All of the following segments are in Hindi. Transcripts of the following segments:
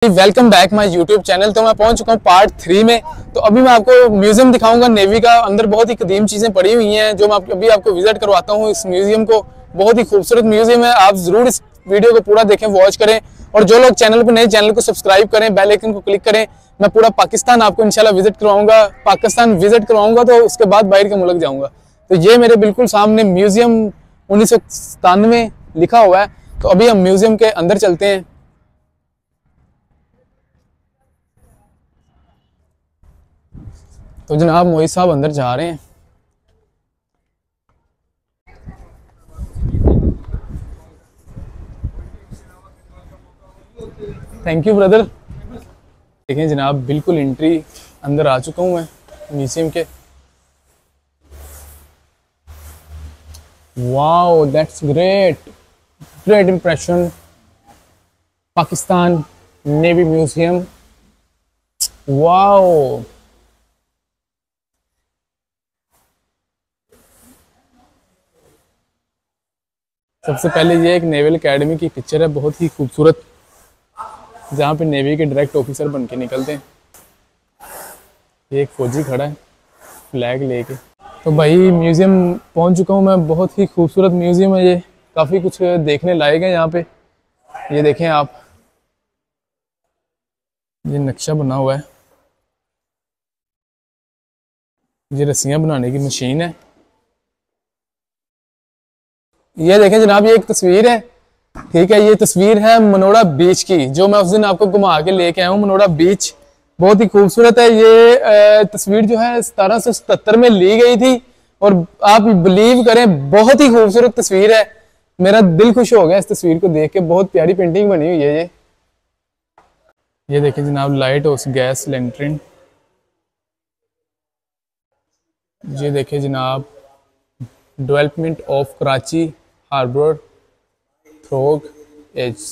Welcome back my YouTube channel. तो मैं पहुंच चुका हूं पार्ट 3 में। तो अभी मैं आपको म्यूजियम दिखाऊंगा नेवी का। अंदर बहुत ही कदीम चीजें पड़ी हुई हैं जो मैं अभी आपको विजिट करवाता हूं इस म्यूजियम को। बहुत ही खूबसूरत म्यूजियम है। आप जरूर इस वीडियो को पूरा देखें, वॉच करें। और जो लोग चैनल पर नए, चैनल को सब्सक्राइब करें, बेल आइकन को क्लिक करें। मैं पूरा पाकिस्तान आपको इंशाल्लाह विजिट करवाऊंगा। पाकिस्तान विजिट करवाऊंगा तो उसके बाद बाहर के मुल्क जाऊंगा। तो ये मेरे बिल्कुल सामने म्यूजियम 1997 लिखा हुआ है। तो अभी हम म्यूजियम के अंदर चलते हैं। तो जनाब मोहित साहब अंदर जा रहे हैं। Thank you brother. देखें जनाब, बिल्कुल एंट्री अंदर आ चुका हूं मैं म्यूजियम के। Wow, that's great, great impression. Pakistan navy museum. Wow, सबसे पहले ये एक नेवल एकेडमी की पिक्चर है, बहुत ही खूबसूरत, जहाँ पे नेवी के डायरेक्ट ऑफिसर बन के निकलते हैं। ये एक फौजी खड़ा है फ्लैग लेके। तो भाई म्यूज़ियम पहुँच चुका हूँ मैं। बहुत ही खूबसूरत म्यूज़ियम है ये, काफ़ी कुछ देखने लायक है यहाँ पे। ये देखें आप, ये नक्शा बना हुआ है। ये रस्सियाँ बनाने की मशीन है। ये देखें जनाब, ये एक तस्वीर है, ठीक है। ये तस्वीर है मनोड़ा बीच की, जो मैं उस दिन आपको घुमा के लेके आया हूँ। मनोड़ा बीच बहुत ही खूबसूरत है। ये तस्वीर जो है 1777 में ली गई थी। और आप बिलीव करें, बहुत ही खूबसूरत तस्वीर है। मेरा दिल खुश हो गया इस तस्वीर को देख के। बहुत प्यारी पेंटिंग बनी हुई है ये देखें जनाब, लाइट हाउस गैस लैंटर्न। ये देखें जनाब, development of Karachi harbour through ages.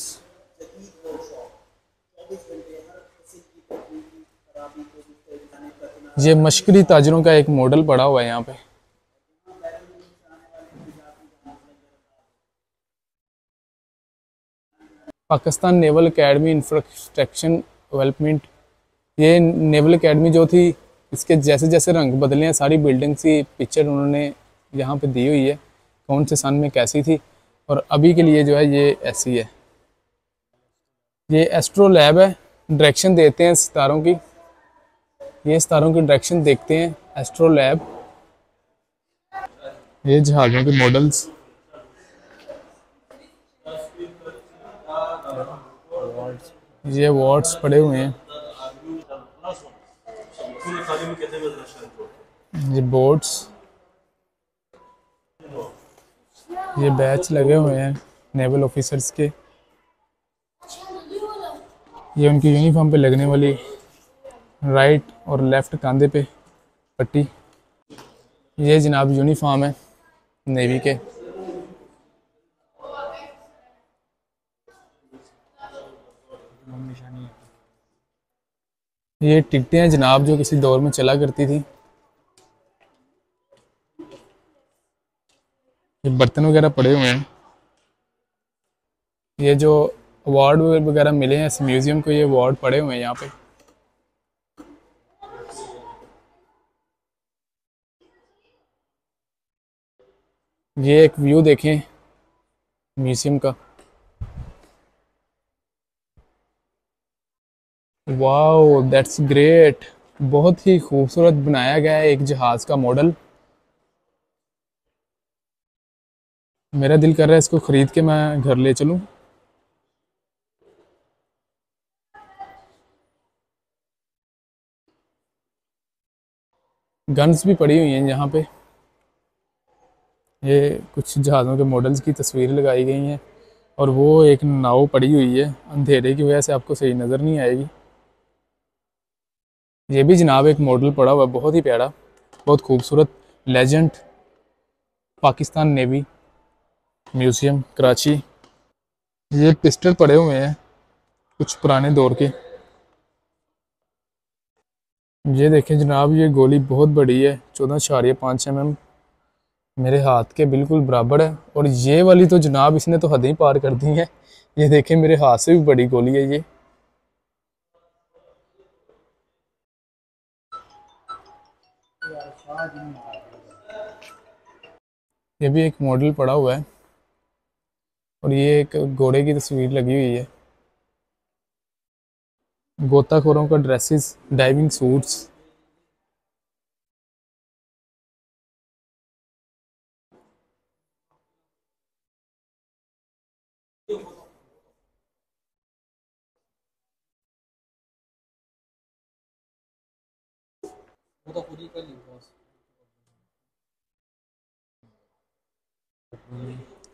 ये मशकरी ताजरों का एक मॉडल पड़ा हुआ है यहाँ पे। Pakistan naval academy infrastructure development. ये नेवल एकेडमी जो थी, इसके जैसे जैसे रंग बदले हैं, सारी बिल्डिंग्स की पिक्चर उन्होंने यहाँ पे दी हुई है, कौन से सन में कैसी थी। और अभी के लिए जो है ये ऐसी है। ये एस्ट्रो लैब है, डायरेक्शन देते हैं सितारों की। ये सितारों की डायरेक्शन देखते हैं, एस्ट्रो लैब। ये जहाज़ों के मॉडल्स। ये अवार्ड्स पड़े हुए हैं। ये बोर्ड्स, ये बैच लगे हुए हैं नेवल ऑफिसर्स के। ये उनकी यूनिफॉर्म पे लगने वाली राइट और लेफ्ट कंधे पे पट्टी। ये जनाब यूनिफॉर्म है नेवी के। ये टिकटें हैं जनाब, जो किसी दौर में चला करती थी। ये बर्तन वगैरह पड़े हुए हैं। ये जो अवार्ड वगैरह मिले हैं इस म्यूज़ियम को, ये अवार्ड पड़े हुए हैं यहाँ पे। ये एक व्यू देखें म्यूज़ियम का। Wow, that's great. बहुत ही खूबसूरत बनाया गया है एक जहाज़ का मॉडल। मेरा दिल कर रहा है इसको ख़रीद के मैं घर ले चलूँ। गन्स भी पड़ी हुई हैं यहाँ पे। ये कुछ जहाज़ों के मॉडल्स की तस्वीर लगाई गई हैं। और वो एक नाव पड़ी हुई है, अंधेरे की वजह से आपको सही नज़र नहीं आएगी। ये भी जनाब एक मॉडल पड़ा हुआ है, बहुत ही प्यारा, बहुत खूबसूरत। Legend Pakistan navy museum Karachi. ये पिस्टल पड़े हुए हैं कुछ पुराने दौर के। ये देखें जनाब, ये गोली बहुत बड़ी है, 14.5 mm, मेरे हाथ के बिल्कुल बराबर है। और ये वाली तो जनाब इसने तो हद ही पार कर दी है। ये देखें, मेरे हाथ से भी बड़ी गोली है ये। ये भी एक मॉडल पड़ा हुआ है और ये एक घोड़े की तस्वीर लगी हुई है। गोताखोरों का ड्रेसेस, डाइविंग सूट्स।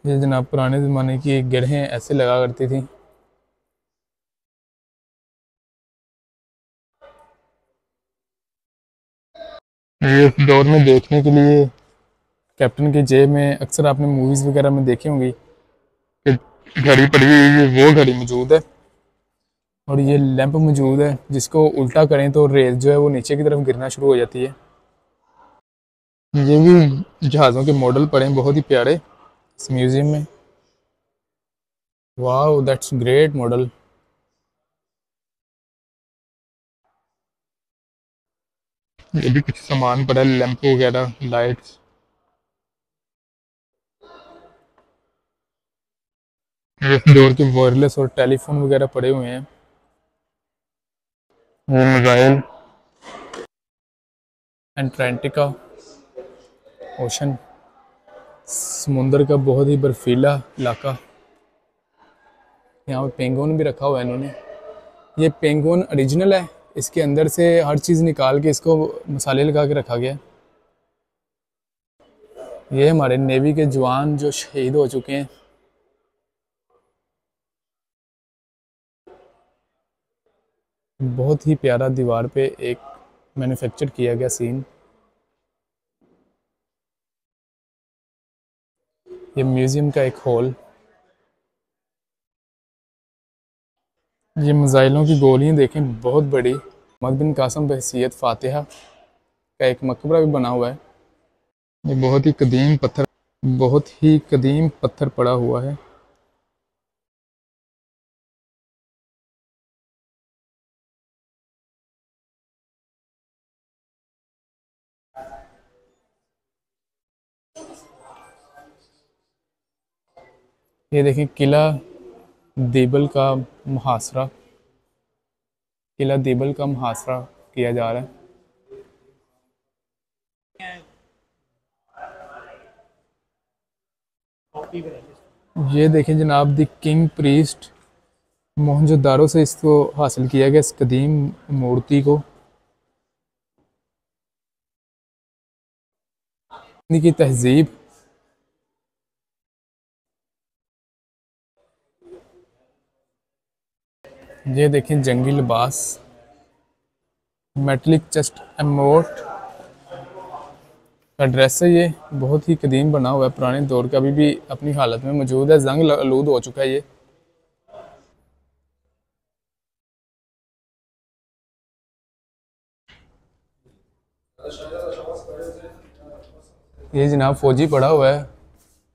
ये जनाब पुराने ज़माने की एक गढ़ें ऐसे लगा करती थी। ये इस दौर में देखने के लिए कैप्टन के जेब में अक्सर आपने मूवीज़ वगैरह में देखी होंगी कि घड़ी पड़ी हुई है, वो घड़ी मौजूद है। और ये लैंप मौजूद है जिसको उल्टा करें तो रेत जो है वो नीचे की तरफ गिरना शुरू हो जाती है। ये भी जहाज़ों के मॉडल पड़े हैं बहुत ही प्यारे इस म्यूज़ियम में। वाह, दैट्स ग्रेट मॉडल। ये भी कुछ सामान पड़ा है, लैंप वगैरह, लाइट्स। इस दौर के वायरलेस और टेलीफोन वगैरह पड़े हुए हैं। ये मिसाइल, एंटार्कटिका ओशन, समुंदर का बहुत ही बर्फीला इलाका। यहाँ पे पेंगुइन भी रखा हुआ है इन्होंने। ये पेंगुइन ओरिजिनल है, इसके अंदर से हर चीज़ निकाल के इसको मसाले लगा के रखा गया है। ये हमारे नेवी के जवान जो शहीद हो चुके हैं। बहुत ही प्यारा दीवार पे एक मैन्युफैक्चर किया गया सीन। ये म्यूज़ियम का एक हॉल। ये मिसाइलों की गोलियां देखें बहुत बड़ी। मोहम्मद बिन कासिम बहसीयत फातिहा का एक मकबरा भी बना हुआ है। ये बहुत ही कदीम पत्थर पड़ा हुआ है। ये देखें किला देबल का मुहासरा। किला देबल का मुहासरा किया जा रहा है। ये देखें जनाब, द किंग प्रीस्ट। मोहनजोदारो से इसको हासिल किया गया, इस कदीम मूर्ति को। की तहजीब। ये देखें जंगी लिबास, मेटलिक चेस्ट एमोट का ड्रेस है। ये बहुत ही कदीम बना हुआ है, पुराने दौर का, अभी भी अपनी हालत में मौजूद है। जंग आलूद हो चुका है ये। ये जनाब फौजी पड़ा हुआ है,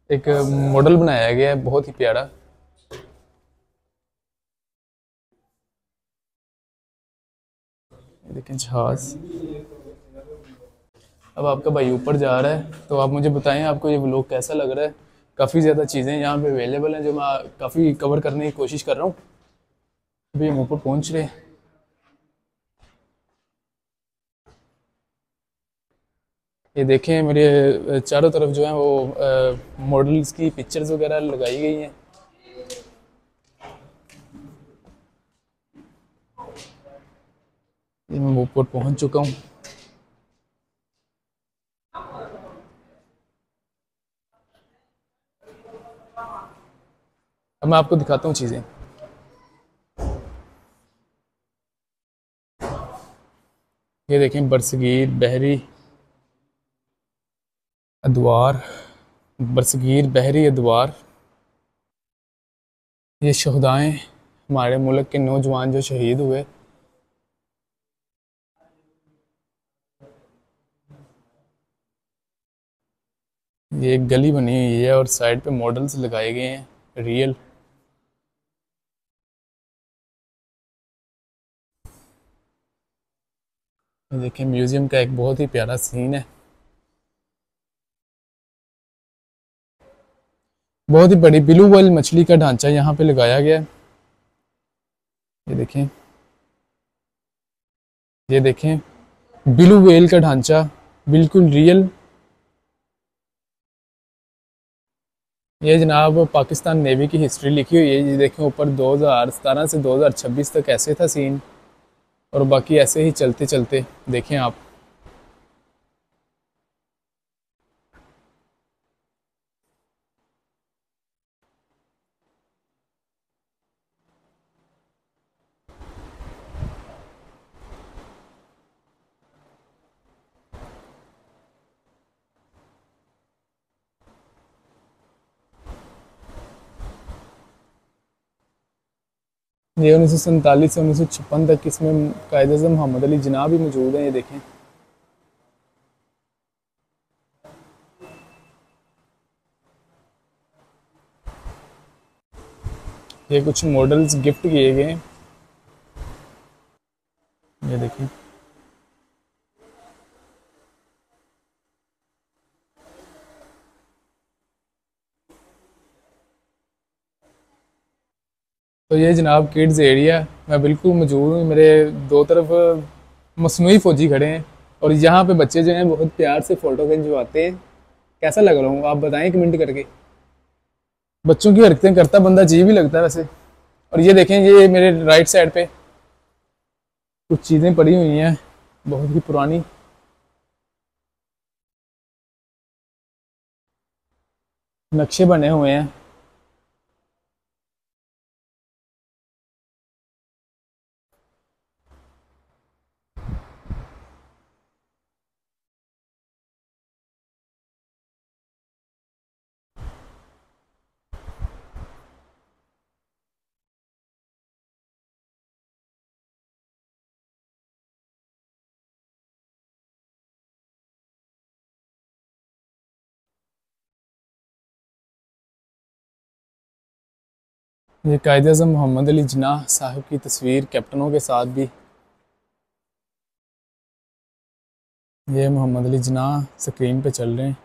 एक मॉडल बनाया गया है बहुत ही प्यारा। ये देखें जहाज। अब आपका भाई ऊपर जा रहा है, तो आप मुझे बताएं आपको ये व्लॉग कैसा लग रहा है। काफ़ी ज़्यादा चीज़ें यहाँ पे अवेलेबल हैं जो मैं काफ़ी कवर करने की कोशिश कर रहा हूँ। अभी हम ऊपर पहुँच रहे हैं। ये देखें मेरे चारों तरफ जो है वो मॉडल्स की पिक्चर्स वगैरह लगाई गई हैं। ये मैं ऊपर पहुँच चुका हूँ। अब मैं आपको दिखाता हूँ चीज़ें। ये देखें बरसगीर बहरी अदवार, बरसगीर बहरी अदवार। ये शहदाएँ, हमारे मुल्क के नौजवान जो शहीद हुए। ये एक गली बनी हुई है और साइड पे मॉडल्स लगाए गए हैं रियल। ये देखिए म्यूजियम का एक बहुत ही प्यारा सीन है। बहुत ही बड़ी ब्लू व्हेल मछली का ढांचा यहाँ पे लगाया गया है। ये देखें, ये देखें ब्लू व्हेल का ढांचा बिल्कुल रियल। ये जनाब पाकिस्तान नेवी की हिस्ट्री लिखी हुई है। ये देखें ऊपर 2017 से 2026 तक ऐसे था सीन, और बाकी ऐसे ही चलते चलते देखें आप। ये 1947 से 1956 तक इसमें कायद-ए-आज़म मोहम्मद अली जिन्ना भी मौजूद हैं। ये देखें, ये कुछ मॉडल्स गिफ्ट किए गए हैं। ये देखें, तो ये जनाब किड्स एरिया मैं बिल्कुल मौजूद हूँ। मेरे दो तरफ मसनूई फ़ौजी खड़े हैं, और यहाँ पे बच्चे जो हैं बहुत प्यार से फ़ोटो खिंचवाते हैं। कैसा लग रहा हूँ आप बताएं कमेंट करके। बच्चों की हरकतें करता बंदा जी भी लगता है वैसे। और ये देखें, ये मेरे राइट साइड पे कुछ चीज़ें पड़ी हुई हैं बहुत ही पुरानी। नक्शे बने हुए हैं। ये कायद-ए-आज़म मोहम्मद अली जिन्ना साहब की तस्वीर कैप्टनों के साथ भी। ये मोहम्मद अली जिन्ना स्क्रीन पे चल रहे हैं।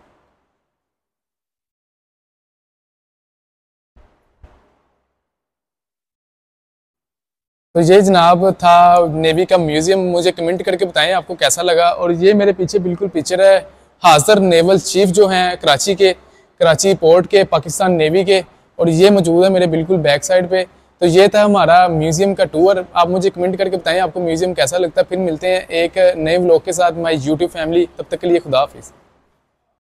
तो ये जनाब था नेवी का म्यूज़ियम। मुझे कमेंट करके बताएं आपको कैसा लगा। और ये मेरे पीछे बिल्कुल पिक्चर है हाज़र नेवल चीफ जो हैं कराची के, कराची पोर्ट के, पाकिस्तान नेवी के। और ये मौजूद है मेरे बिल्कुल बैक साइड पे। तो ये था हमारा म्यूज़ियम का टूर। आप मुझे कमेंट करके बताएं आपको म्यूज़ियम कैसा लगता है। फिर मिलते हैं एक नए व्लॉग के साथ माई यूट्यूब फैमिली। तब तक के लिए खुदा हाफिज़।